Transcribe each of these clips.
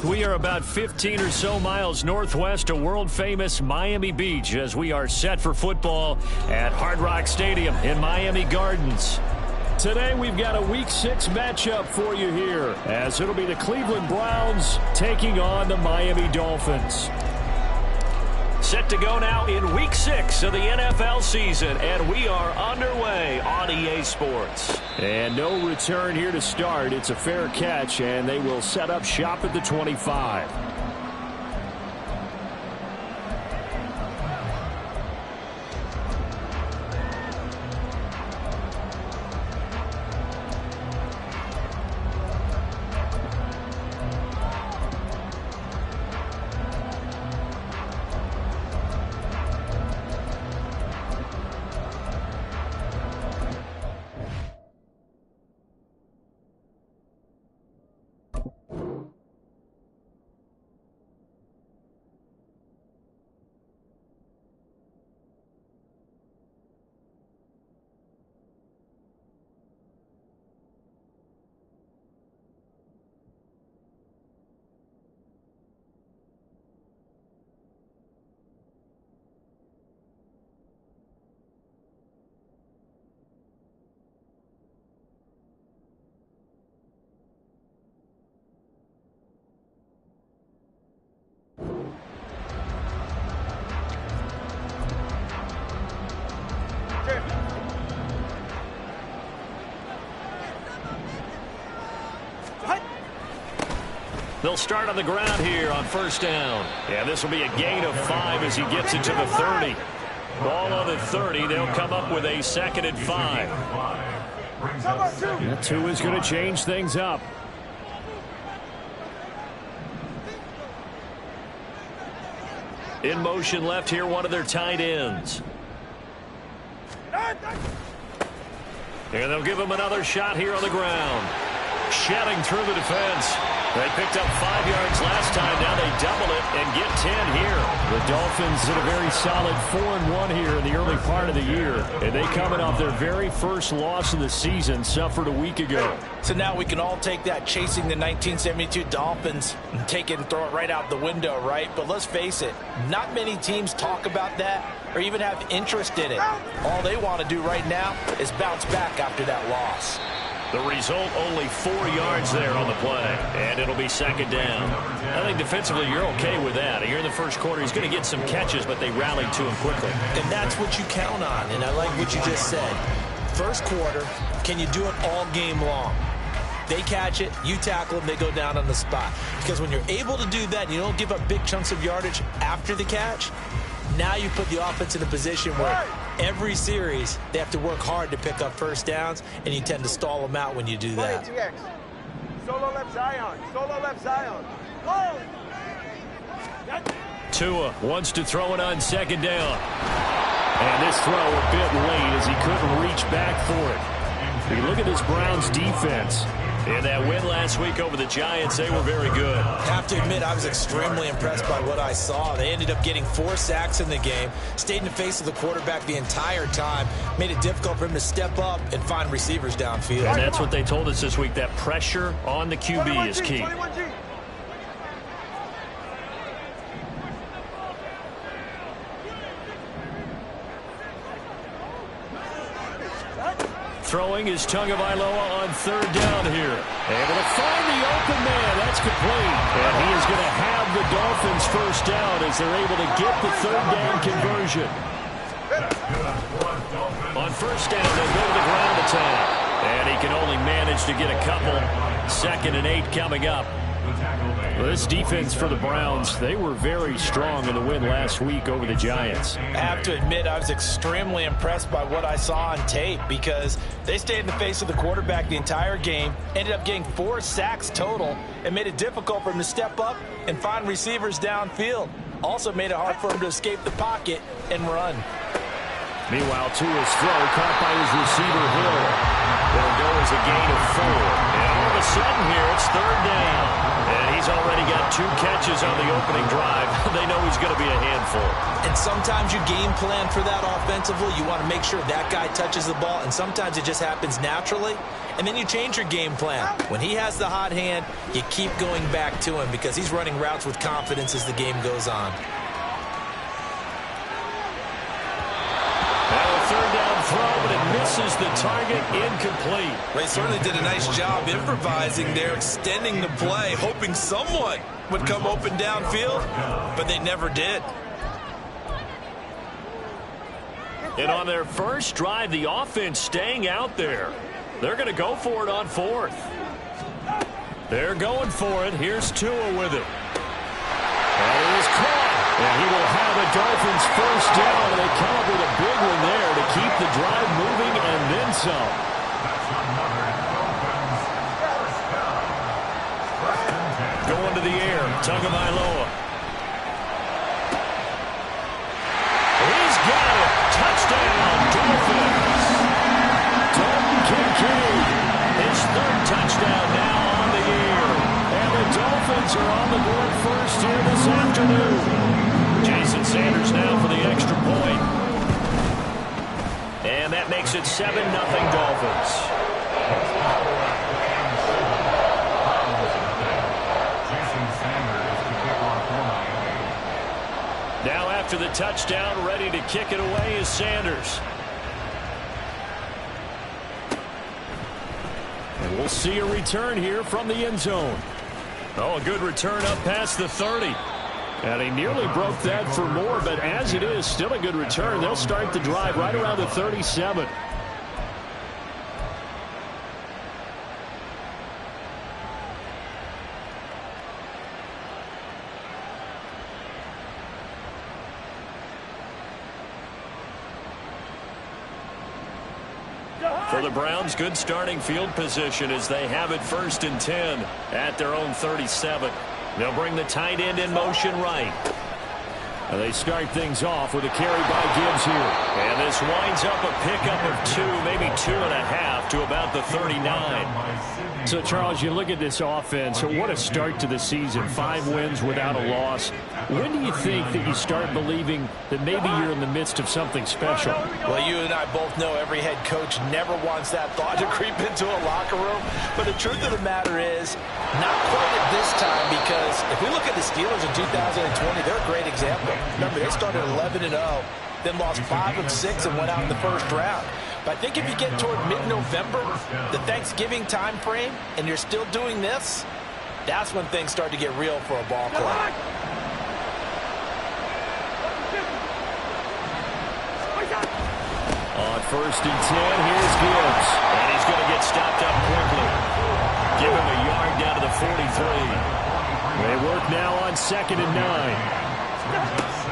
We are about 15 or so miles northwest of world-famous Miami Beach as we are set for football at Hard Rock Stadium in Miami Gardens. Today we've got a Week 6 matchup for you here as it'll be the Cleveland Browns taking on the Miami Dolphins. Set to go now in Week 6 of the NFL season, and we are underway on EA Sports. And no return here to start. It's a fair catch, and they will set up shop at the 25. They'll start on the ground here on first down. Yeah, this will be a gain of 5 as he gets it to the 30. Ball on the 30. They'll come up with a 2nd and 5. That 2 is going to change things up. In motion left here, one of their tight ends. And they'll give him another shot here on the ground. Shedding through the defense. They picked up 5 yards last time. Now they double it and get 10 here. The Dolphins did a very solid 4-1 here in the early part of the year. And they coming off their very first loss of the season, suffered a week ago. So now we can all take that chasing the 1972 Dolphins and take it and throw it right out the window, right? But let's face it, not many teams talk about that or even have interest in it. All they want to do right now is bounce back after that loss. The result, only 4 yards there on the play, and it'll be 2nd down. I think defensively you're okay with that. Here in the first quarter, he's going to get some catches, but they rallied to him quickly. And that's what you count on, and I like what you just said. First quarter, can you do it all game long? They catch it, you tackle them, they go down on the spot. Because when you're able to do that and you don't give up big chunks of yardage after the catch, now you put the offense in a position where every series they have to work hard to pick up first downs, and you tend to stall them out when you do that. Solo left Zion. Solo left Zion. Tua wants to throw it on 2nd down. And this throw a bit late as he couldn't reach back for it. If you look at this Browns defense, in that win last week over the Giants, they were very good. I have to admit, I was extremely impressed by what I saw. They ended up getting 4 sacks in the game, stayed in the face of the quarterback the entire time, made it difficult for him to step up and find receivers downfield. And that's what they told us this week, that pressure on the QB is key. Throwing is Tagovailoa on 3rd down here. Able to find the open man. That's complete. And he is going to have the Dolphins first down as they're able to get the 3rd down conversion. On first down, they'll go to the ground attack. And he can only manage to get a couple. 2nd and 8 coming up. Well, this defense for the Browns, they were very strong in the win last week over the Giants. I have to admit, I was extremely impressed by what I saw on tape because they stayed in the face of the quarterback the entire game, ended up getting 4 sacks total, and made it difficult for him to step up and find receivers downfield. Also made it hard for him to escape the pocket and run. Meanwhile, Tua's throw caught by his receiver, Hill. It'll go as a gain of 4. And all of a sudden here, it's 3rd down. And he's already got 2 catches on the opening drive. They know he's going to be a handful. And sometimes you game plan for that offensively. You want to make sure that guy touches the ball, and sometimes it just happens naturally. And then you change your game plan. When he has the hot hand, you keep going back to him because he's running routes with confidence as the game goes on. Third down throw, but it misses the target, incomplete. They certainly did a nice job improvising there, extending the play, hoping someone would come open downfield, but they never did. And on their first drive, the offense staying out there. They're going to go for it on 4th. They're going for it. Here's Tua with it. And it is caught. And he will have a Dolphins first down, and they come up with a big one there to keep the drive moving and then some. Going to the air, Tagovailoa. He's got it. Touchdown, Dolphins. Dalton Kincaid, his 3rd touchdown now on the year. And the Dolphins are on the board first here this afternoon. Jason Sanders now for the extra point. And that makes it 7-0 Dolphins. Now after the touchdown, ready to kick it away is Sanders. And we'll see a return here from the end zone. Oh, a good return up past the 30. And he nearly broke that for more, but as it is, still a good return. They'll start the drive right around the 37. For the Browns, good starting field position as they have it 1st and 10 at their own 37. They'll bring the tight end in motion right. And they start things off with a carry by Gibbs here. And this winds up a pickup of 2, maybe 2.5 to about the 39. So, Charles, you look at this offense, so what a start to the season. 5 wins without a loss. When do you think that you start believing that maybe you're in the midst of something special? Well, you and I both know every head coach never wants that thought to creep into a locker room. But the truth of the matter is, not quite at this time, because if we look at the Steelers in 2020, they're a great example. Remember, they started 11-0, then lost 5 of 6 and went out in the first round. But I think if you get toward mid-November, the Thanksgiving time frame, and you're still doing this, that's when things start to get real for a ball club. On 1st and 10, here's Gibbs. And he's going to get stopped up quickly. Give him a yard down to the 43. They work now on 2nd and 9.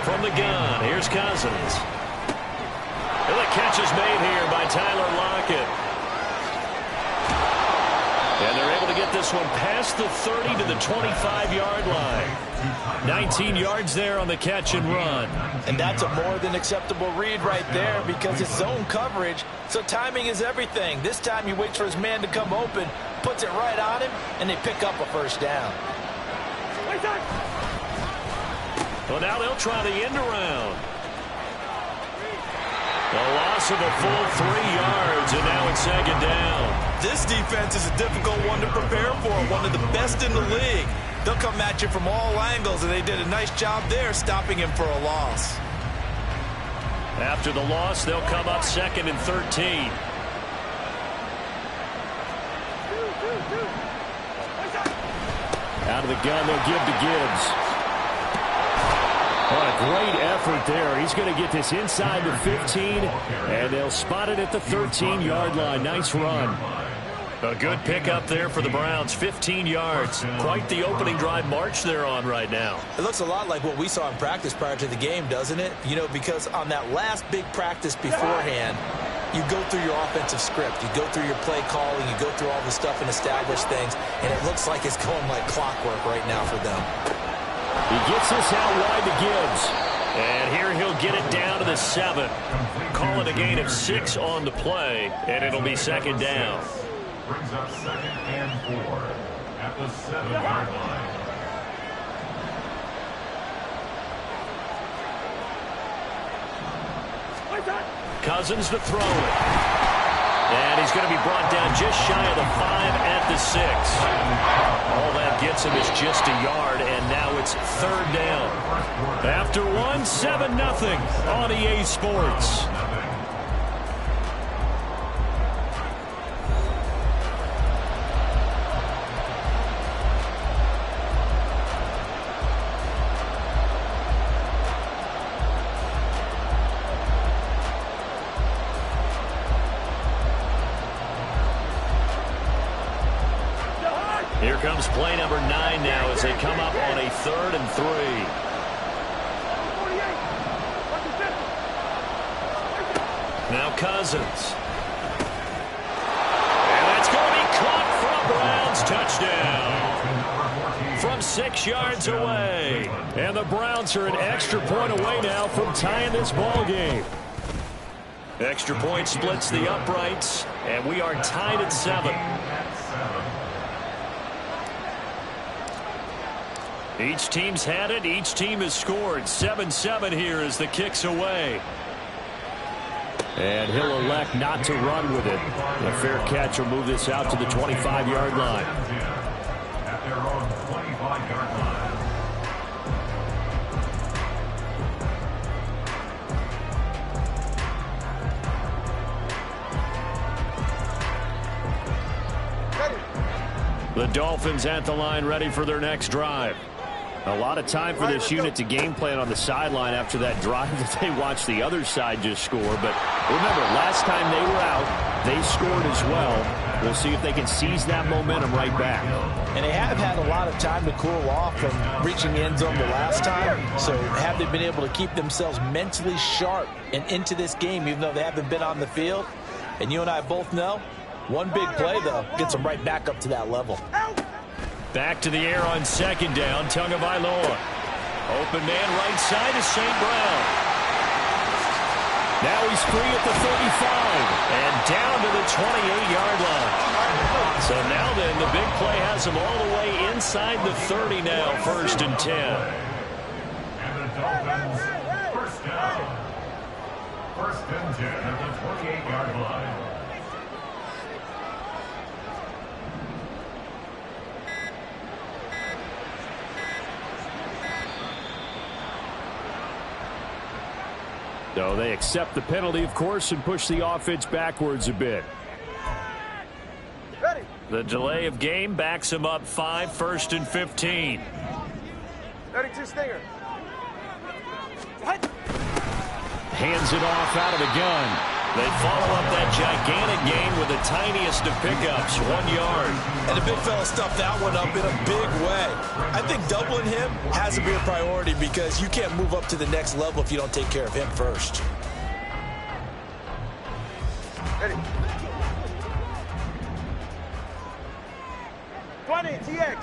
From the gun, here's Cousins. And the catch is made here by Tyler Lockett. And they're able to get this one past the 30 to the 25-yard line. 19 yards there on the catch and run. And that's a more than acceptable read right there because it's zone coverage, so timing is everything. This time he waits for his man to come open, puts it right on him, and they pick up a first down. Well, now they'll try the end around. A loss of a full 3 yards, and now it's 2nd down. This defense is a difficult one to prepare for, one of the best in the league. They'll come at you from all angles, and they did a nice job there stopping him for a loss. After the loss, they'll come up 2nd and 13. Out of the gun, they'll give to Gibbs. What a great effort there. He's going to get this inside the 15, and they'll spot it at the 13-yard line. Nice run. A good pickup there for the Browns, 15 yards. Quite the opening drive march they're on right now. It looks a lot like what we saw in practice prior to the game, doesn't it? You know, because on that last big practice beforehand, you go through your offensive script. You go through your play calling. You go through all the stuff and establish things, and it looks like it's going like clockwork right now for them. He gets this out wide to Gibbs. And here he'll get it down to the 7. Call it a gain of 6 on the play, and it'll be 2nd down. Brings up 2nd and 4 at the 7-yard line. Cousins to throw it. And he's going to be brought down just shy of the 5 at the 6. All that gets him is just a yard, and now it's 3rd down. After one, 7-0 on EA Sports. Here comes play number 9 now as they come up on a 3rd and 3. Now Cousins. And that's going to be caught for a Browns touchdown. From 6 yards away. And the Browns are an extra point away now from tying this ball game. Extra point splits the uprights, and we are tied at 7. Each team's had it. Each team has scored. 7-7 here as the kick's away. And he'll elect not to run with it. A fair catch will move this out to the 25-yard line. At their own 25-yard line. The Dolphins at the line ready for their next drive. A lot of time for this unit to game plan on the sideline after that drive that they watched the other side just score. But remember, last time they were out, they scored as well. We'll see if they can seize that momentum right back. And they have had a lot of time to cool off from reaching the end zone the last time. So have they been able to keep themselves mentally sharp and into this game, even though they haven't been on the field? And you and I both know, one big play, though, gets them right back up to that level. Back to the air on 2nd down. Tagovailoa. Open man right side is St. Brown. Now he's free at the 35. And down to the 28-yard line. So now then, the big play has him all the way inside the 30 now. 1st and 10. And the Dolphins, 1st down. 1st and 10 at the 28-yard line. So they accept the penalty, of course, and push the offense backwards a bit. The delay of game backs him up 5, 1st and 15. 32 Stinger. Hands it off out of the gun. They follow up that gigantic gain with the tiniest of pickups, 1 yard. And the big fella stuffed that one up in a big way. I think doubling him has to be a priority because you can't move up to the next level if you don't take care of him first. Ready. 20, TX.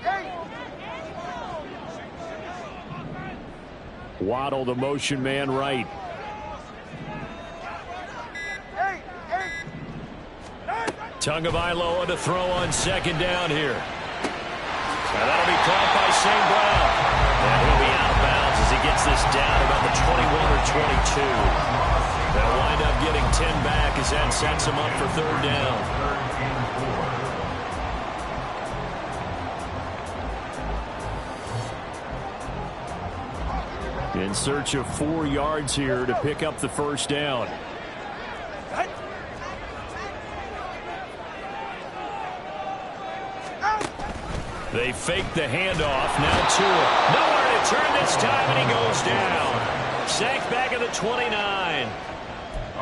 Hey. Waddle, the motion man right. Tagovailoa to throw on 2nd down here. And that'll be caught by St. Brown. And he'll be out of bounds as he gets this down about the 21 or 22. They'll wind up getting 10 back as that sets him up for 3rd down. In search of 4 yards here to pick up the 1st down. They fake the handoff. Now Tua. Nowhere to turn this time, and he goes down. Sacked back at the 29.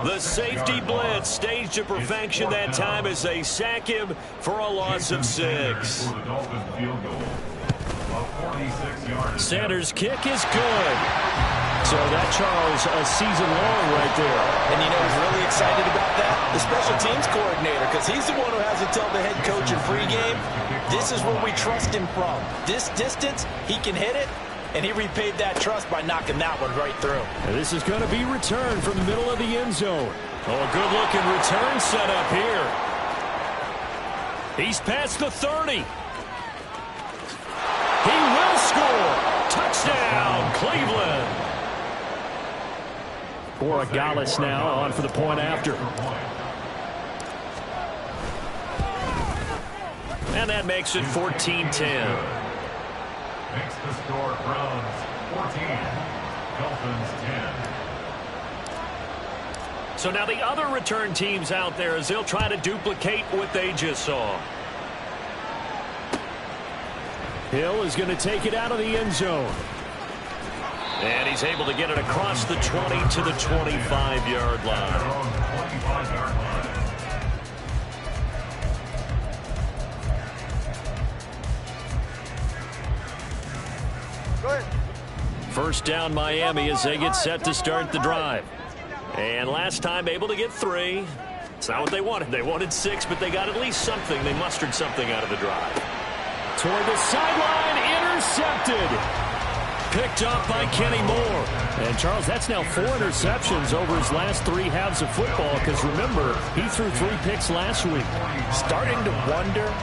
The safety blitz staged to perfection that time as they sack him for a loss of 6. Sanders' kick is good. So that, Charles, a season long right there. And you know who's really excited about that? The special teams coordinator, because he's the one who has to tell the head coach in pregame, this is where we trust him from. This distance, he can hit it, and he repaid that trust by knocking that one right through. And this is going to be returned from the middle of the end zone. Oh, a good-looking return set up here. He's past the 30. He will score. Touchdown, Cleveland. Borregales now on for the point after. And that makes it 14-10. Makes the score Browns 14, Dolphins 10. So now the other return teams out there as they'll try to duplicate what they just saw. Hill is going to take it out of the end zone. And he's able to get it across the 20 to the 25-yard line. 25-yard line. Go ahead. First down Miami as they get set to start the drive. And last time able to get 3. It's not what they wanted. They wanted 6, but they got at least something. They mustered something out of the drive. Toward the sideline, intercepted. Picked up by Kenny Moore. And, Charles, that's now 4 interceptions over his last 3 halves of football because, remember, he threw 3 picks last week. Starting to wonder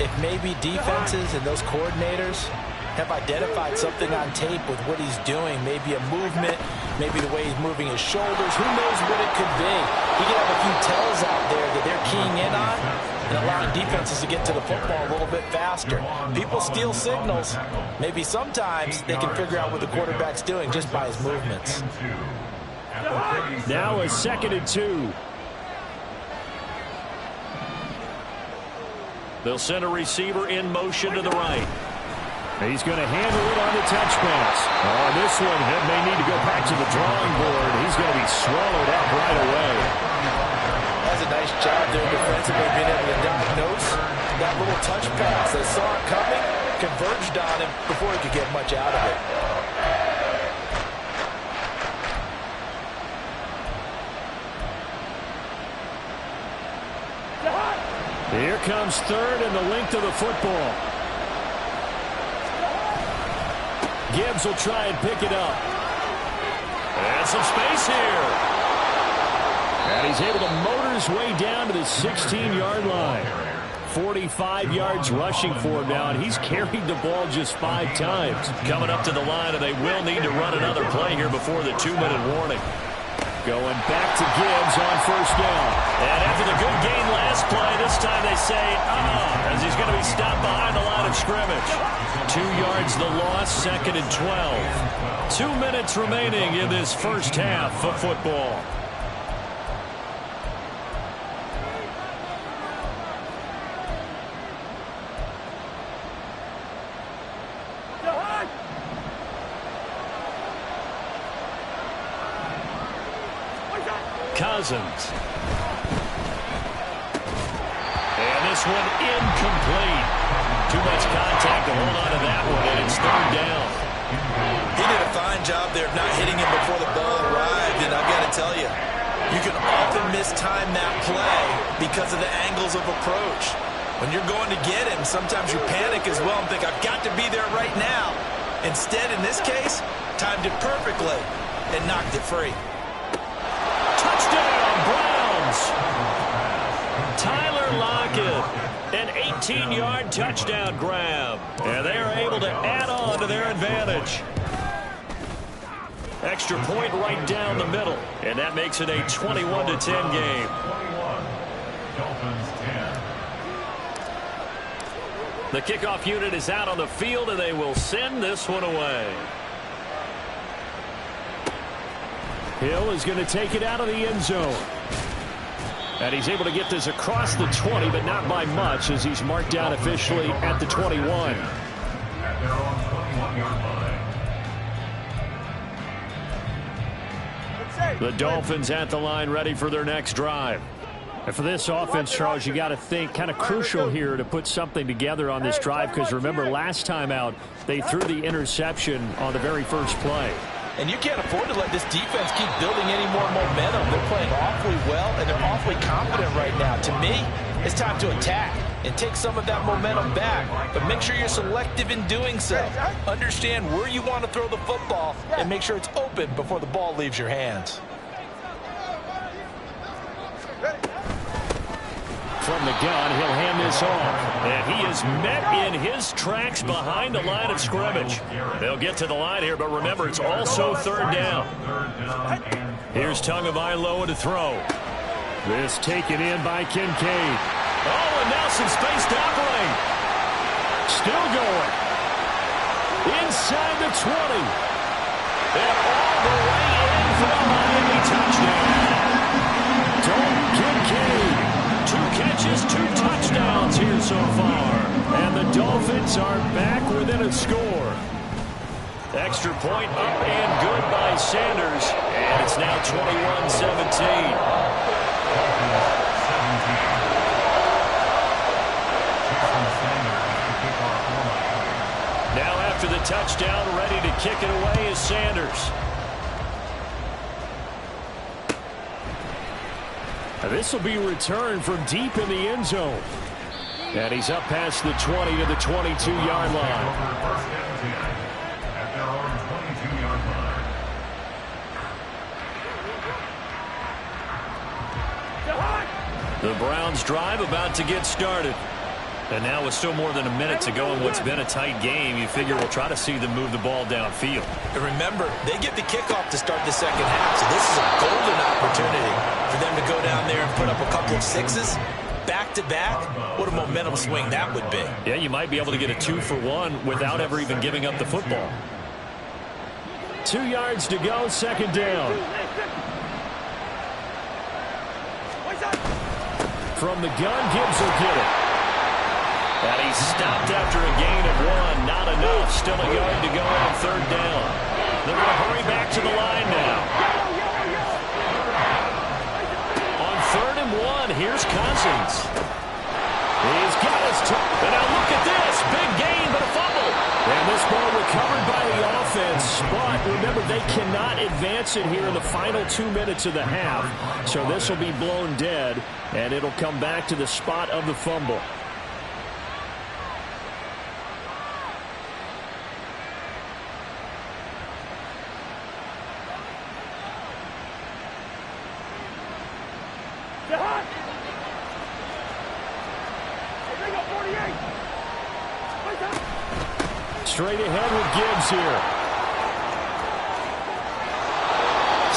if maybe defenses and those coordinators have identified something on tape with what he's doing. Maybe a movement, maybe the way he's moving his shoulders. Who knows what it could be? He could have a few tells out there that they're keying in on and allowing defenses to get to the football a little bit faster. People steal signals. Maybe sometimes they can figure out what the quarterback's doing just by his movements. Now a 2nd and 2. They'll send a receiver in motion to the right. He's going to handle it on the touch pass. Oh, this one may need to go back to the drawing board. He's going to be swallowed up right away. That's a nice job there defensively, being able to diagnose that little touch pass. They saw it coming, converged on him before he could get much out of it. Here comes 3rd and the length of the football. Gibbs will try and pick it up. And some space here. And he's able to motor his way down to the 16-yard line. 45 yards rushing for him now, and he's carried the ball just 5 times. Coming up to the line, and they will need to run another play here before the 2-minute warning. Going back to Gibbs on 1st down. And after the good gain last play, this time they say, as he's going to be stopped behind the line of scrimmage. 2 yards the loss, 2nd and 12. 2 minutes remaining in this first half of football. Cousins. And this one incomplete. Too much contact to hold on to that one, and it's 3rd down. He did a fine job there of not hitting him before the ball arrived, and I've got to tell you, you can often mistime that play because of the angles of approach. When you're going to get him, sometimes you panic as well and think, I've got to be there right now. Instead, in this case, timed it perfectly and knocked it free. Touchdown, Browns! Tyler Lockett, an 18-yard touchdown grab. And they are able to add on to their advantage. Extra point right down the middle. And that makes it a 21-10 game. 21, Dolphins 10. The kickoff unit is out on the field, and they will send this one away. Hill is going to take it out of the end zone. And he's able to get this across the 20, but not by much, as he's marked down officially at the 21. At their own 21-yard line. The Dolphins at the line, ready for their next drive. And for this offense, Charles, you got to think kind of crucial here to put something together on this drive, because remember, last time out, they threw the interception on the very first play. And you can't afford to let this defense keep building any more momentum. They're playing awfully well, and they're awfully confident right now. To me, it's time to attack and take some of that momentum back. But make sure you're selective in doing so. Understand where you want to throw the football and make sure it's open before the ball leaves your hands. From the gun, he'll hand this off. And he is met in his tracks behind the line of scrimmage. They'll get to the line here, but remember, it's also third down. Here's Tagovailoa to throw. This taken in by Kincaid. Oh, and now some space to operate. Still going. Inside the 20. And all the way in for a Miami touchdown. Dalton Kincaid. 2 catches, 2 touchdowns here so far. And the Dolphins are back within a score. Extra point up and good by Sanders. And it's now 21-17. Now after the touchdown, ready to kick it away is Sanders. This will be returned from deep in the end zone. And he's up past the 20 to the 22-yard line. At their own 22-yard line. The Browns drive about to get started. And now with still more than a minute to go in what's been a tight game, you figure we'll try to see them move the ball downfield. And remember, they get the kickoff to start the second half, so this is a golden opportunity for them to go down there and put up a couple of sixes back-to-back. What a momentum swing that would be. Yeah, you might be able to get a 2-for-1 without ever even giving up the football. 2 yards to go, second down. From the gun, Gibbs will get it. And he's stopped after a gain of 1. Not enough. Still a yard to go on third down. They're going to hurry back to the line now. On 3rd and 1, here's Cousins. He's got his top. And now look at this. Big gain, but a fumble. And this ball recovered by the offense. But remember, they cannot advance it here in the final 2 minutes of the half. So this will be blown dead, and it'll come back to the spot of the fumble. Straight ahead with Gibbs here.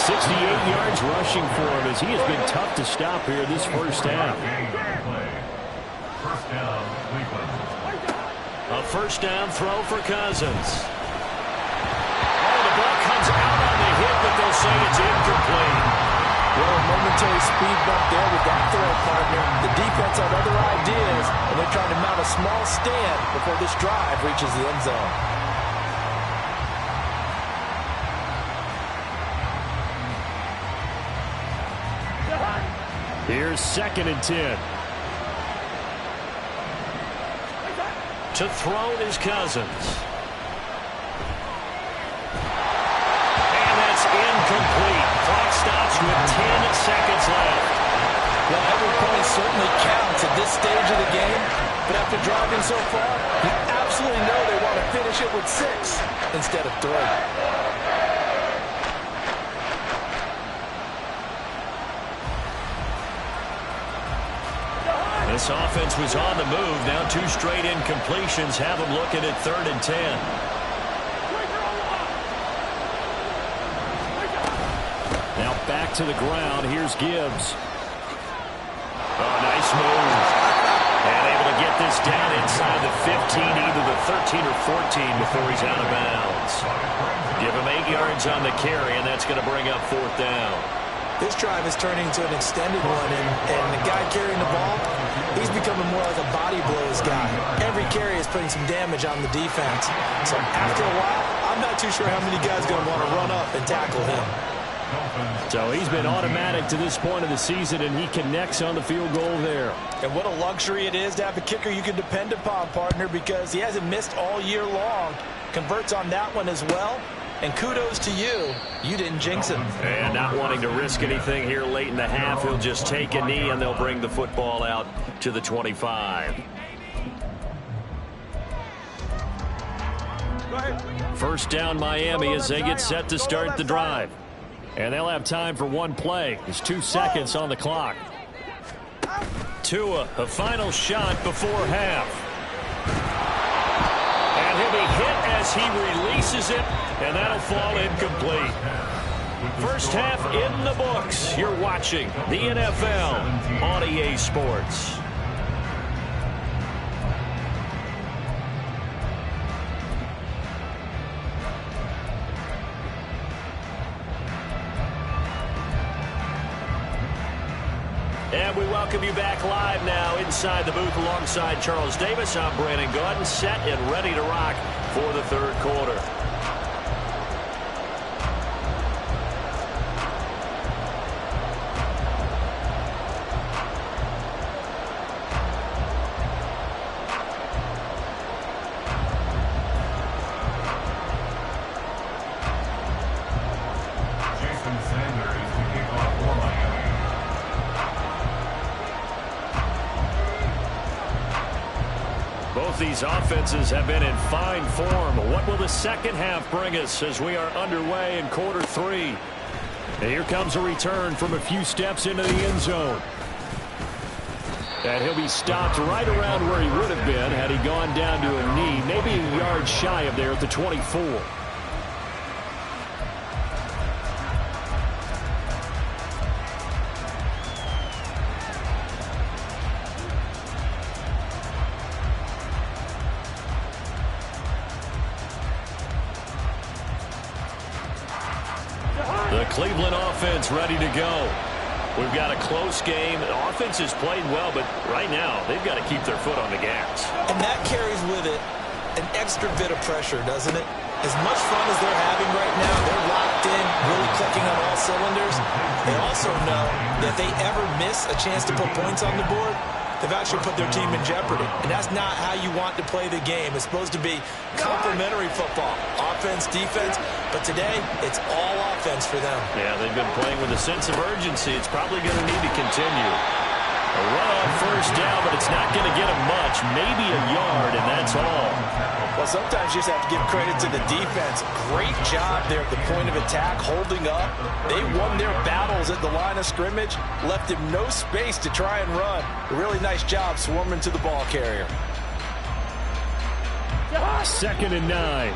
68 yards rushing for him as he has been tough to stop here this first half. First down, Cleveland. A first down throw for Cousins. Oh, the ball comes out on the hit, but they'll say it's incomplete. Well, a momentary speed bump there with that throw, partner. The defense had other ideas, and they're trying to mount a small stand before this drive reaches the end zone. Here's 2nd and 10. To throw is Cousins. And that's incomplete. Clock stops with 10 seconds left. Well, every point certainly counts at this stage of the game, but after driving so far, you absolutely know they want to finish it with 6 instead of 3. This offense was on the move. Now 2 straight incompletions have them looking at 3rd and 10. Now back to the ground. Here's Gibbs. Oh, nice move. And able to get this down inside the 15, either the 13 or 14 before he's out of bounds. Give him 8 yards on the carry, and that's going to bring up 4th down. This drive is turning into an extended one, and the guy carrying the ball, he's becoming more like a body blows guy. Every carry is putting some damage on the defense. So after a while, I'm not too sure how many guys are going to want to run up and tackle him. So he's been automatic to this point of the season, and he connects on the field goal there. And what a luxury it is to have a kicker you can depend upon, partner, because he hasn't missed all year long. Converts on that one as well. And kudos to you. You didn't jinx him. And not wanting to risk anything here late in the half, he'll just take a knee, and they'll bring the football out to the 25. First down Miami as they get set to start the drive. And they'll have time for one play. There's 2 seconds on the clock. Tua, a final shot before half. And he'll be hit as he releases it, and that'll fall incomplete. First half in the books. You're watching the NFL on EA Sports. And we welcome you back live now inside the booth alongside Charles Davis. I'm Brandon Gaudin, set and ready to rock for the third quarter. Both these offenses have been in fine form. What will the second half bring us as we are underway in quarter three? And here comes a return from a few steps into the end zone. And he'll be stopped right around where he would have been had he gone down to a knee, maybe a yard shy of there at the 24. The Cleveland offense ready to go. We've got a close game. The offense is playing well, but right now they've got to keep their foot on the gas. And that carries with it an extra bit of pressure, doesn't it? As much fun as they're having right now, they're locked in, really clicking on all cylinders. They also know that if they ever miss a chance to put points on the board, they've actually put their team in jeopardy. And that's not how you want to play the game. It's supposed to be complementary football, offense, defense. But today, it's all offense for them. Yeah, they've been playing with a sense of urgency. It's probably going to need to continue. A run on first down, but it's not going to get them much. Maybe a yard, and that's all. Well, sometimes you just have to give credit to the defense. Great job there at the point of attack, holding up. They won their battles at the line of scrimmage, left him no space to try and run. A really nice job swarming to the ball carrier. 2nd and 9.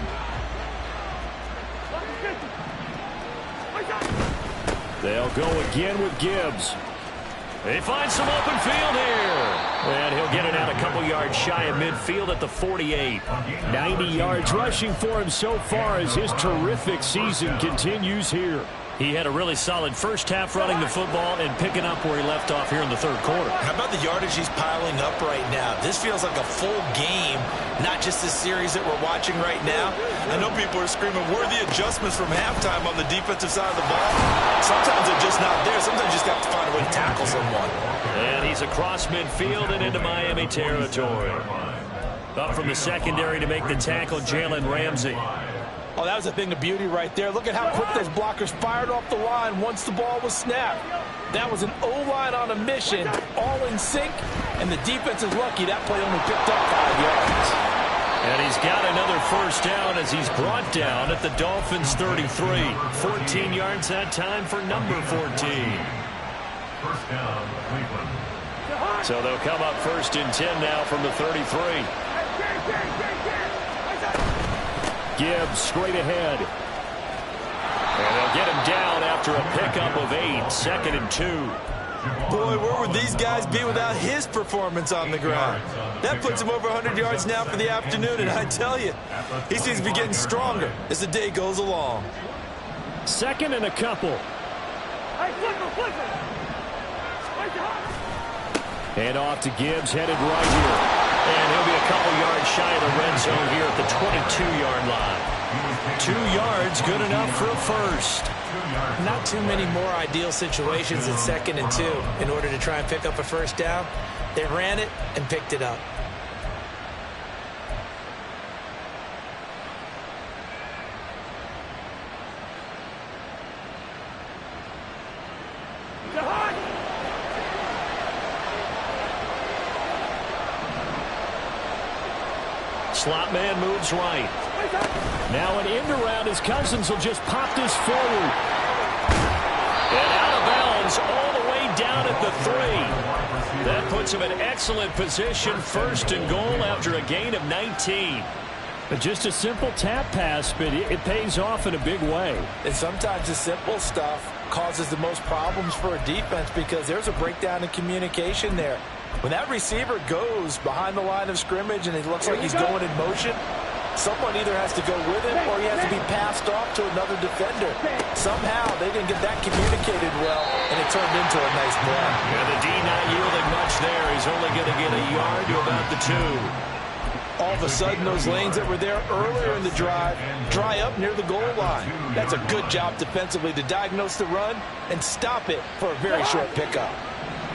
They'll go again with Gibbs. They find some open field here. And he'll get it out a couple yards shy of midfield at the 48. 90 yards rushing for him so far as his terrific season continues here. He had a really solid first half running the football and picking up where he left off here in the third quarter. How about the yardage he's piling up right now? This feels like a full game, not just this series that we're watching right now. I know people are screaming, worthy adjustments from halftime on the defensive side of the ball. Sometimes they're just not there. Sometimes you just have to find a way to tackle someone. And he's across midfield and into Miami territory. Up from the secondary to make the tackle, Jalen Ramsey. Oh, that was a thing of beauty right there. Look at how quick those blockers fired off the line once the ball was snapped. That was an O-line on a mission, all in sync, and the defense is lucky that play only picked up 5 yards. And he's got another first down as he's brought down at the Dolphins' 33. 14 yards that time for number 14. First down, Cleveland. So they'll come up 1st and 10 now from the 33. Gibbs straight ahead. And they'll get him down after a pickup of 8. 2nd and 2. Boy, where would these guys be without his performance on the ground? That puts him over 100 yards now for the afternoon, and I tell you, he seems to be getting stronger as the day goes along. 2nd and a couple. And off to Gibbs, headed right here. And he'll be a couple yards shy of the red zone here at the 22-yard line. 2 yards, good enough for a first. Not too many more ideal situations in 2nd and 2 in order to try and pick up a first down. They ran it and picked it up. Slot man moves right. Now an end around as Cousins will just pop this forward. And out of bounds all the way down at the 3. That puts him in excellent position, 1st and goal after a gain of 19. Just a simple tap pass, but it pays off in a big way. And sometimes the simple stuff causes the most problems for a defense because there's a breakdown in communication there. When that receiver goes behind the line of scrimmage and it looks like he's going in motion, someone either has to go with him or he has to be passed off to another defender. Somehow they didn't get that communicated well, and it turned into a nice play. And the D not yielding much there. He's only going to get a yard to about the 2. All of a sudden, those lanes that were there earlier in the drive dry up near the goal line. That's a good job defensively to diagnose the run and stop it for a very short pickup.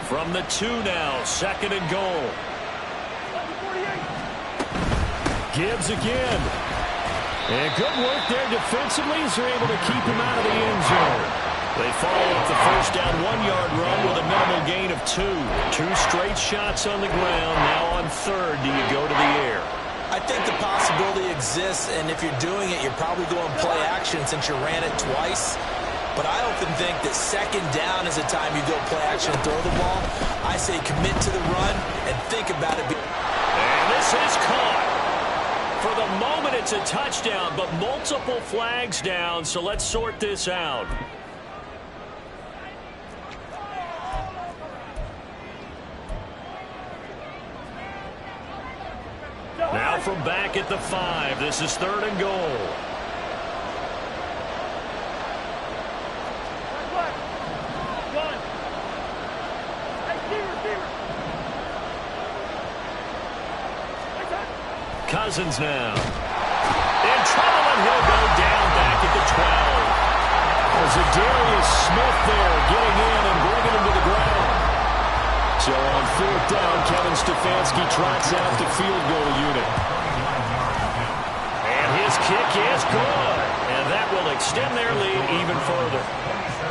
From the 2 now, 2nd and goal. Gibbs again. And good work there defensively as they're able to keep him out of the end zone. They follow up the first down 1-yard run with a minimal gain of 2. 2 straight shots on the ground. Now on 3rd, do you go to the air? I think the possibility exists, and if you're doing it, you're probably going play action since you ran it twice. But I often think that 2nd down is the time you go play action and throw the ball. I say commit to the run and think about it. And this is caught. For the moment, it's a touchdown, but multiple flags down, so let's sort this out. Now from back at the 5, this is 3rd and goal. Cousins now. In trouble, and he'll go down back at the 12. There's a Darius Smith there getting in and bringing him to the ground. So on 4th down, Kevin Stefanski trots out the field goal unit. And his kick is good. And that will extend their lead even further.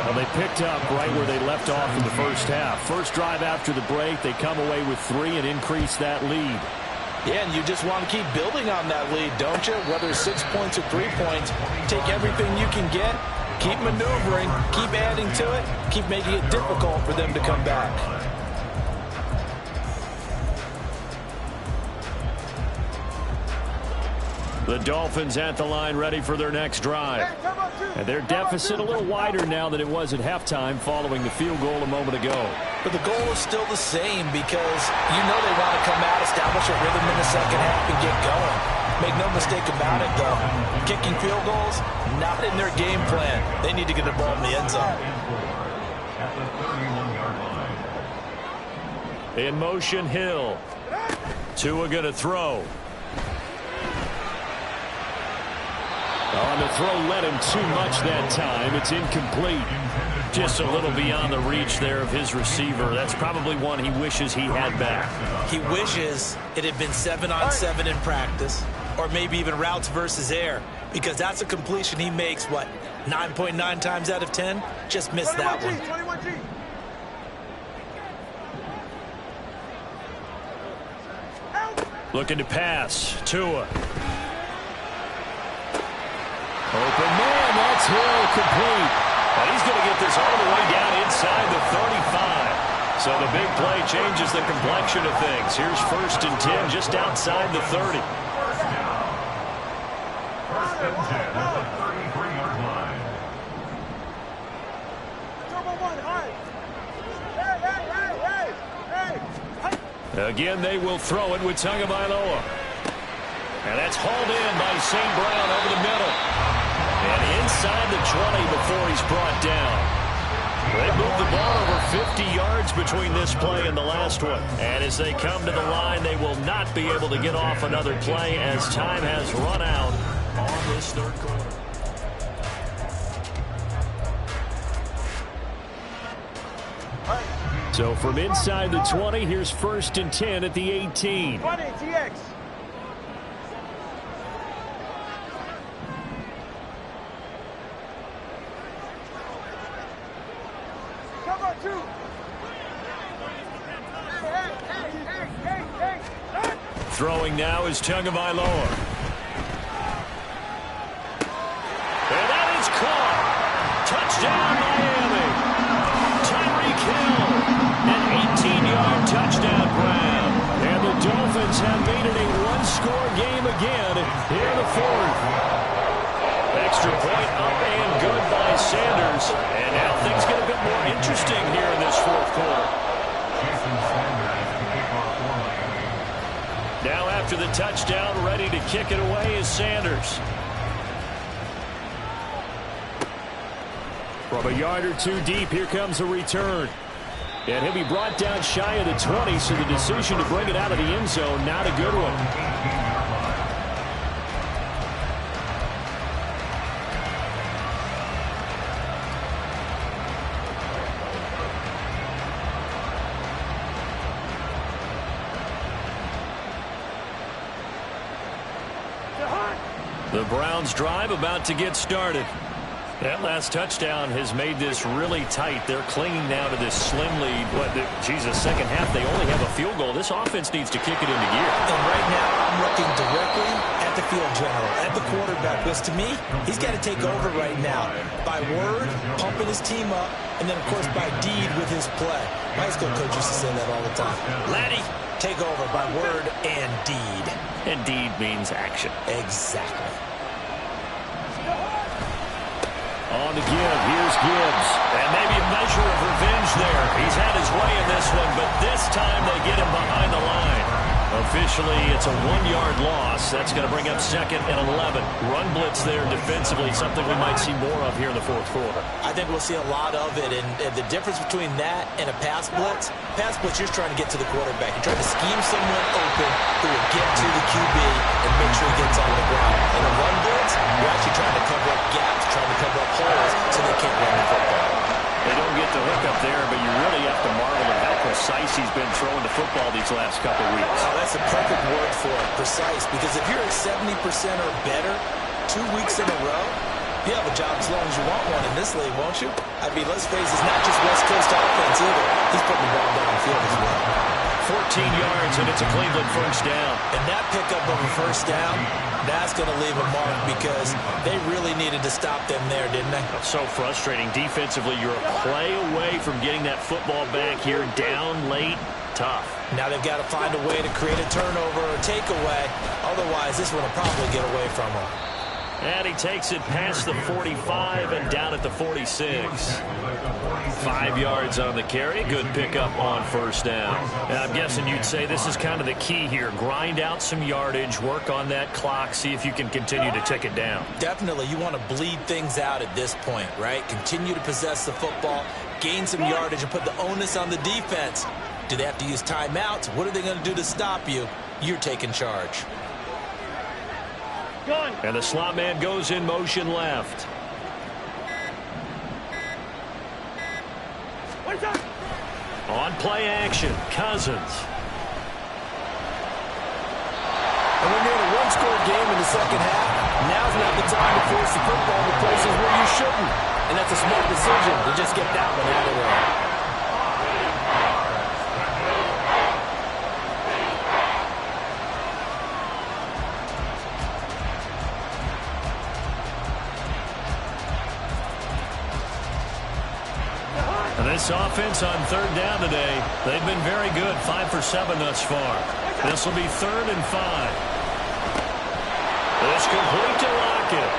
Well, they picked up right where they left off in the first half. First drive after the break, they come away with 3 and increase that lead. Yeah, and you just want to keep building on that lead, don't you? Whether it's 6 points or 3 points, take everything you can get, keep maneuvering, keep adding to it, keep making it difficult for them to come back. The Dolphins at the line ready for their next drive. And their deficit a little wider now than it was at halftime following the field goal a moment ago. But the goal is still the same because you know they want to come out, establish a rhythm in the second half, and get going. Make no mistake about it, though. Kicking field goals, not in their game plan. They need to get the ball in the end zone. At the 31-yard line. In motion, Hill. Tua going to throw. On the throw, led him too much that time. It's incomplete. Just a little beyond the reach there of his receiver. That's probably one he wishes he had back. He wishes it had been 7-on-7 in practice, or maybe even routes versus air, because that's a completion he makes, what, 9.9 times out of 10? Just missed that one. 21G. Looking to pass. Tua. Open man, that's Hill, complete. And he's going to get this all the way down inside the 35. So the big play changes the complexion of things. Here's 1st and 10 just outside the 30. First and 10 at the 33-yard line. Again, they will throw it with Tagovailoa. And that's hauled in by St. Brown over the middle. And inside the 20 before he's brought down. They moved the ball over 50 yards between this play and the last one. And as they come to the line, they will not be able to get off another play as time has run out on this 3rd quarter. So from inside the 20, here's 1st and 10 at the 18. 20, TX. Throwing now is Tagovailoa. And that is caught. Touchdown, Miami. Tyreek Hill. An 18-yard Touchdown, Brown. And the Dolphins have made it a one-score game again here in the fourth. Extra point up and good by Sanders. And now things get a bit more interesting here in this fourth quarter. Now after the touchdown, ready to kick it away is Sanders. From a yard or two deep, here comes a return. And he'll be brought down shy of the 20, so the decision to bring it out of the end zone, not a good one. The Browns drive about to get started. That last touchdown has made this really tight. They're clinging now to this slim lead. Second half, they only have a field goal. This offense needs to kick it into gear. And right now, I'm looking directly at the field general, at the quarterback. Because to me, he's got to take over right now. By word, pumping his team up, and then, of course, by deed with his play. My high school coach used to say that all the time. Laddie, take over by word and deed. And deed means action. Exactly. On the give, here's Gibbs. And maybe a measure of revenge there. He's had his way in this one, but this time they get him behind the line. Officially, it's a 1-yard loss. That's going to bring up 2nd and 11. Run blitz there defensively, something we might see more of here in the fourth quarter. I think we'll see a lot of it, and the difference between that and a pass blitz, you're trying to get to the quarterback. You're trying to scheme someone open who will get to the QB and make sure he gets on the ground. In a run blitz, you're actually trying to cover up gaps, trying to cover up holes so they can't run the football. They don't get the hook up there, but you really have to marvel at how precise he's been throwing the football these last couple weeks. Oh, that's a perfect word for it, precise, because if you're at 70% or better 2 weeks in a row, you have a job as long as you want one in this league, won't you? I mean, let's face it, it's not just West Coast offense either. He's putting the ball downfield as well. 14 yards, and it's a Cleveland first down. And that pickup of a first down, that's going to leave a mark because they really needed to stop them there, didn't they? So frustrating. Defensively, you're a play away from getting that football back here down late. Tough. Now they've got to find a way to create a turnover or takeaway. Otherwise, this one will probably get away from them. And he takes it past the 45 and down at the 46. 5 yards on the carry. Good pickup on first down. And I'm guessing you'd say this is kind of the key here. Grind out some yardage, work on that clock, see if you can continue to tick it down. Definitely. You want to bleed things out at this point, right? Continue to possess the football, gain some yardage, and put the onus on the defense. Do they have to use timeouts? What are they going to do to stop you? You're taking charge. And the slot man goes in motion left. On play action, Cousins. And when you're in a one-score game in the second half, now's not the time to force the football to places where you shouldn't. And that's a smart decision to just get that one out of there. This offense on third down today, they've been very good, 5 for 7 thus far. This will be 3rd and 5. It's complete to Lockett.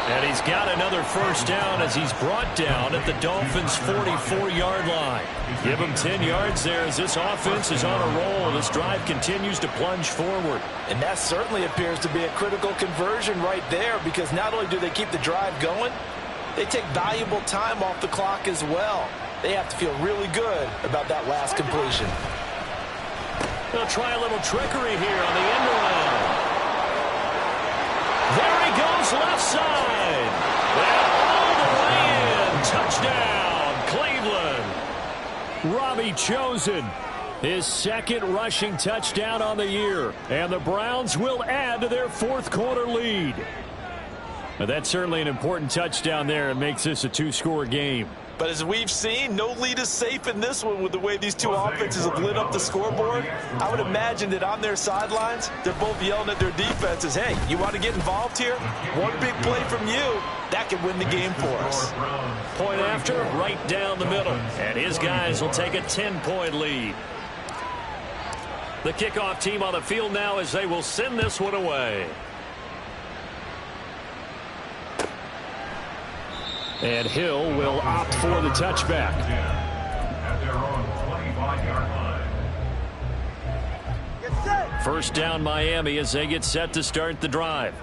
And he's got another first down as he's brought down at the Dolphins' 44-yard line. Give him 10 yards there as this offense is on a roll. This drive continues to plunge forward. And that certainly appears to be a critical conversion right there, because not only do they keep the drive going, they take valuable time off the clock as well. They have to feel really good about that last completion. They'll try a little trickery here on the end around. There he goes left side. And all the way in. Touchdown, Cleveland. Robbie Chosen, his 2nd rushing touchdown on the year. And the Browns will add to their fourth quarter lead. Now, that's certainly an important touchdown there. It makes this a 2-score game. But as we've seen, no lead is safe in this one with the way these two offenses have lit up the scoreboard. I would imagine that on their sidelines, they're both yelling at their defenses, hey, you want to get involved here? One big play from you, that could win the game for us. Point after, right down the middle. And his guys will take a 10-point lead. The kickoff team on the field now as they will send this one away. And Hill will opt for the touchback. At their own 25-yard line. First down Miami as they get set to start the drive.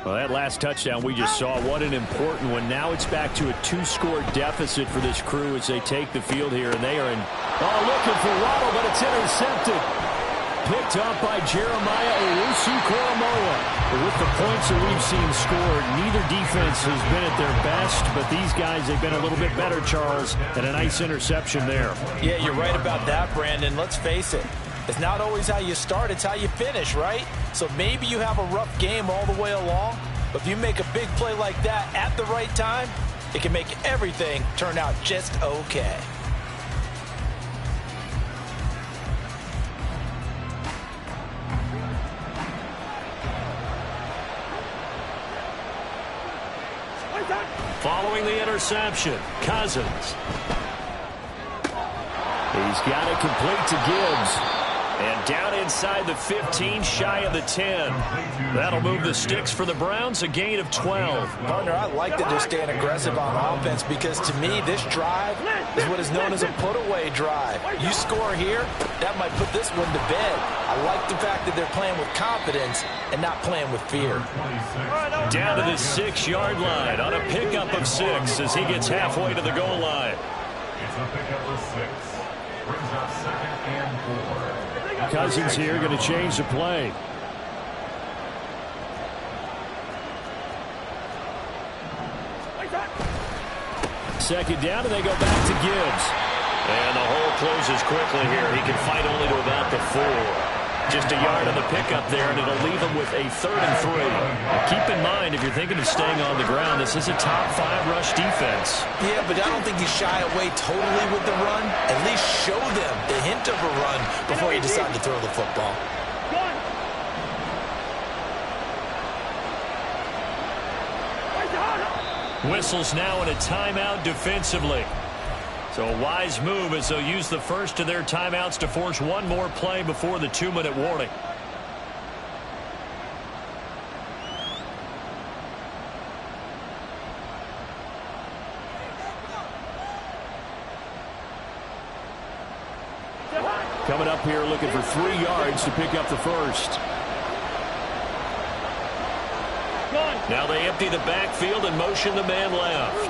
Well, that last touchdown we just saw, what an important one. Now it's back to a 2-score deficit for this crew as they take the field here. And they are looking for Waddle, but it's intercepted. Picked up by Jeremiah Owusu-Koramoah. With the points that we've seen scored, neither defense has been at their best, but these guys, they've been a little bit better, Charles, and a nice interception there. Yeah, you're right about that, Brandon. Let's face it. It's not always how you start, it's how you finish, right? So maybe you have a rough game all the way along, but if you make a big play like that at the right time, it can make everything turn out just okay. Following the interception, Cousins. He's got it complete to Gibbs. And down inside the 15, shy of the 10. That'll move the sticks for the Browns, a gain of 12. Partner, I like that they're staying aggressive on offense because to me, this drive is what is known as a put-away drive. You score here, that might put this one to bed. I like the fact that they're playing with confidence and not playing with fear. Down to the 6-yard line on a pickup of 6 as he gets halfway to the goal line. It's a pickup of 6. Brings up 2nd and 4. Cousins here going to change the play. Second down, and they go back to Gibbs. And the hole closes quickly here. He can fight only to about the 4. Just a yard on the pickup there, and it'll leave him with a 3rd and 3. Now keep in mind, if you're thinking of staying on the ground, this is a top 5 rush defense. Yeah, but I don't think you shy away totally with the run. At least show them the hint of a run before you decide to throw the football. Whistles now in a timeout defensively. So a wise move as they'll use the first of their timeouts to force one more play before the 2-minute warning. Coming up here looking for 3 yards to pick up the first. Now they empty the backfield and motion the man left.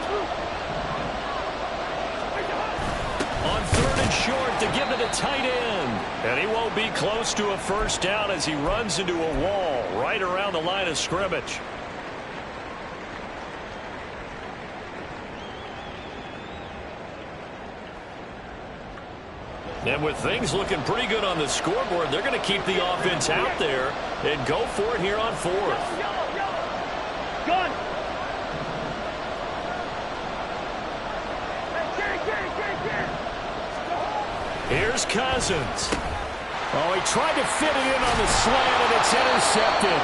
On 3rd and short to give it a tight end. And he won't be close to a first down as he runs into a wall right around the line of scrimmage. And with things looking pretty good on the scoreboard, they're going to keep the offense out there and go for it here on 4th. Gun! Here's Cousins. Oh, he tried to fit it in on the slant, and it's intercepted.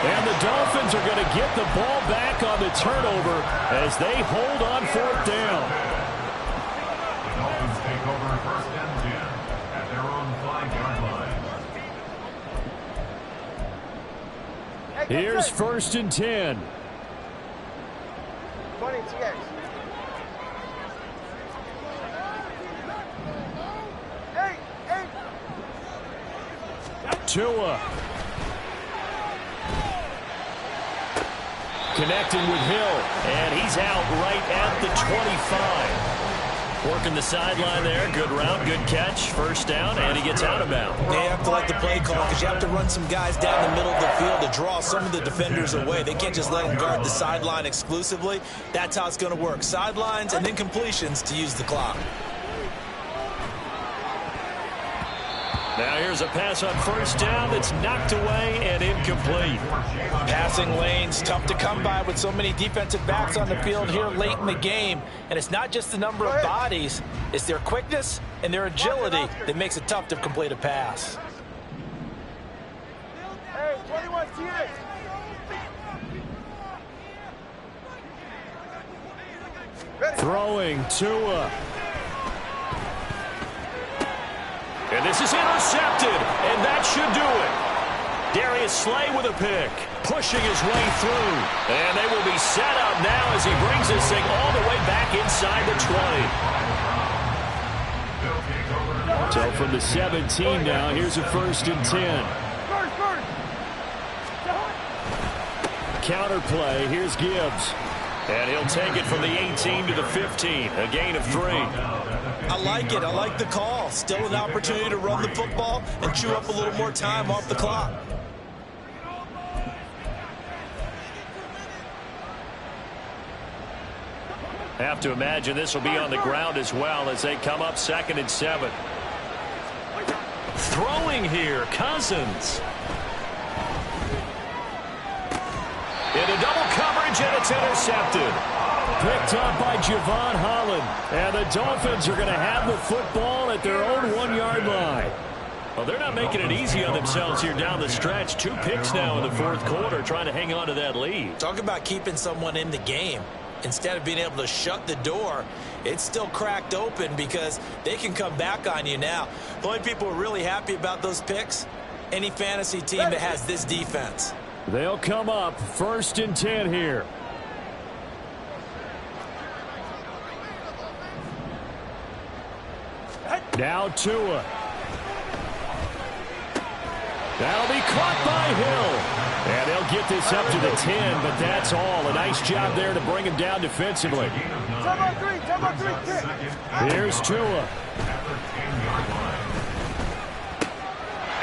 And the Dolphins are going to get the ball back on the turnover as they hold on 4th down. The Dolphins take over 1st and 10 at their own 5-yard line. Here's 1st and 10. 20 TX. Tua. Connecting with Hill, and he's out right at the 25. Working the sideline there. Good route, good catch. First down, and he gets out of bounds. They have to like the play call because you have to run some guys down the middle of the field to draw some of the defenders away. They can't just let them guard the sideline exclusively. That's how it's going to work. Sidelines and then completions to use the clock. Now here's a pass on first down that's knocked away and incomplete. Passing lanes, tough to come by with so many defensive backs on the field here late in the game. And it's not just the number of bodies, it's their quickness and their agility that makes it tough to complete a pass. Hey, 21 TX. Throwing Tua. And this is intercepted, and that should do it. Darius Slay with a pick, pushing his way through. And they will be set up now as he brings this thing all the way back inside the 20. So from the 17 now, here's a 1st and 10. Counter play, here's Gibbs. And he'll take it from the 18 to the 15, a gain of 3. I like it. I like the call. Still an opportunity to run the football and chew up a little more time off the clock. Have to imagine this will be on the ground as well as they come up 2nd and 7. Throwing here, Cousins. Into double coverage, and it's intercepted. Picked up by Javon Holland. And the Dolphins are going to have the football at their own 1-yard line. Well, they're not making it easy on themselves here down the stretch. 2 picks now in the 4th quarter, trying to hang on to that lead. Talk about keeping someone in the game. Instead of being able to shut the door, it's still cracked open because they can come back on you now. The only people who are really happy about those picks, any fantasy team that has this defense. They'll come up 1st and 10 here. Now Tua. That'll be caught by Hill. And they'll get this up to the 10, but that's all. A nice job there to bring him down defensively. Here's Tua.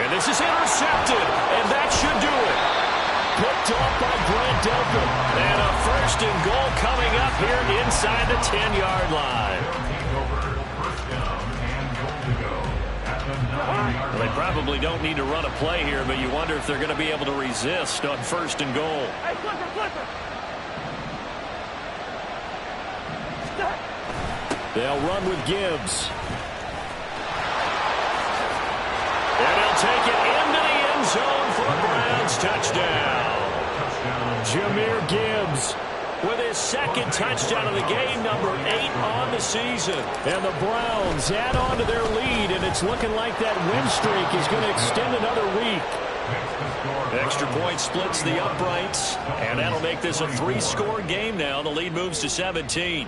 And this is intercepted, and that should do it. Picked off by Grant Delpit. And a 1st and goal coming up here inside the 10-yard line. Well, they probably don't need to run a play here, but you wonder if they're going to be able to resist on 1st and goal. They'll run with Gibbs. And he'll take it into the end zone for a Browns touchdown. Jahmyr Gibbs with his 2nd touchdown of the game, number 8 on the season. And the Browns add on to their lead, and it's looking like that win streak is going to extend another week. Extra point splits the uprights, and that'll make this a 3-score game now. The lead moves to 17.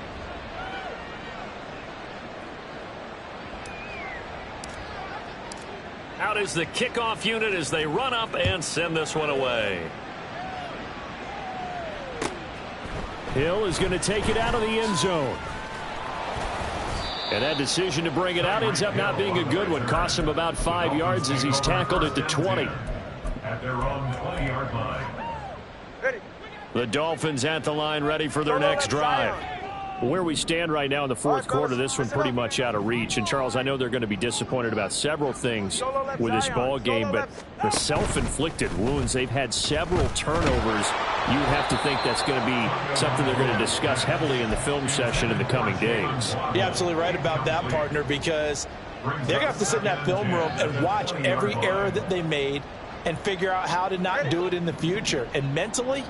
Out is the kickoff unit as they run up and send this one away. Hill is going to take it out of the end zone. And that decision to bring it out ends up not being a good one. Costs him about 5 yards as he's tackled at the 20. At their own 20-yard line. The Dolphins at the line ready for their next drive. Where we stand right now in the 4th quarter, this one pretty much out of reach. And, Charles, I know they're going to be disappointed about several things with this ball game, but the self-inflicted wounds, they've had several turnovers. You have to think that's going to be something they're going to discuss heavily in the film session in the coming days. You're absolutely right about that, partner, because they're going to have to sit in that film room and watch every error that they made and figure out how to not do it in the future. And mentally,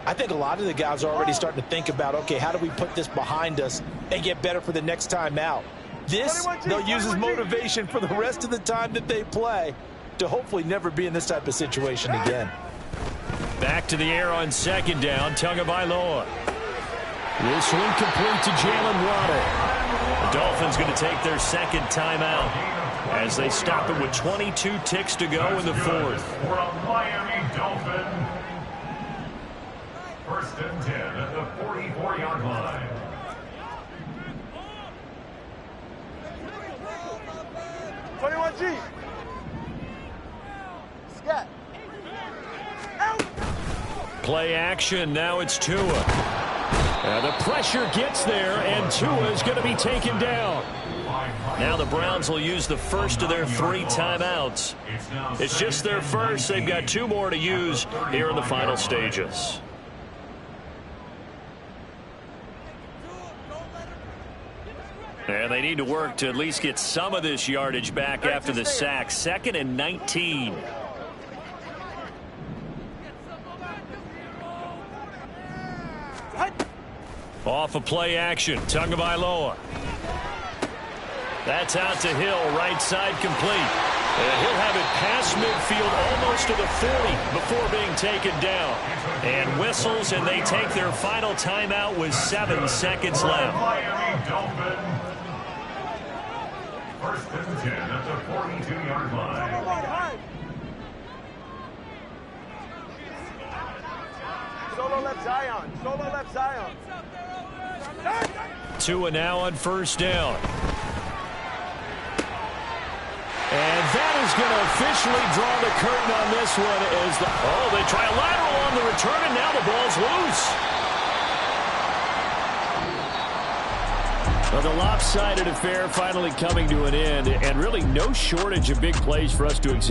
I think a lot of the guys are already starting to think about, okay, how do we put this behind us and get better for the next time out? This, they'll use as motivation for the rest of the time that they play to hopefully never be in this type of situation again. Back to the air on 2nd down, Tagovailoa. This one complete to Jalen Waddle. The Dolphins going to take their 2nd timeout as they stop it with 22 ticks to go in the 4th. For a Miami Dolphin. 1st and 10 at the 44-yard line. G. Scat. Play action. Now it's Tua. The pressure gets there, and Tua is going to be taken down. Now the Browns will use the 1st of their 3 timeouts. It's just their 1st. They've got 2 more to use here in the final stages. And they need to work to at least get some of this yardage back after the sack. 2nd and 19. Off of play action, Tagovailoa. That's out to Hill, right side complete. And he'll have it past midfield almost to the 40 before being taken down. And whistles, and they take their final timeout with 7 seconds left. Miami Dolphins. First and 10 at the 42-yard line. Solo left Zion. Solo left Zion. 2 now on first down. And that is going to officially draw the curtain on this one as they try a lateral on the return, and now the ball's loose. Well, the lopsided affair finally coming to an end, and really no shortage of big plays for us to examine.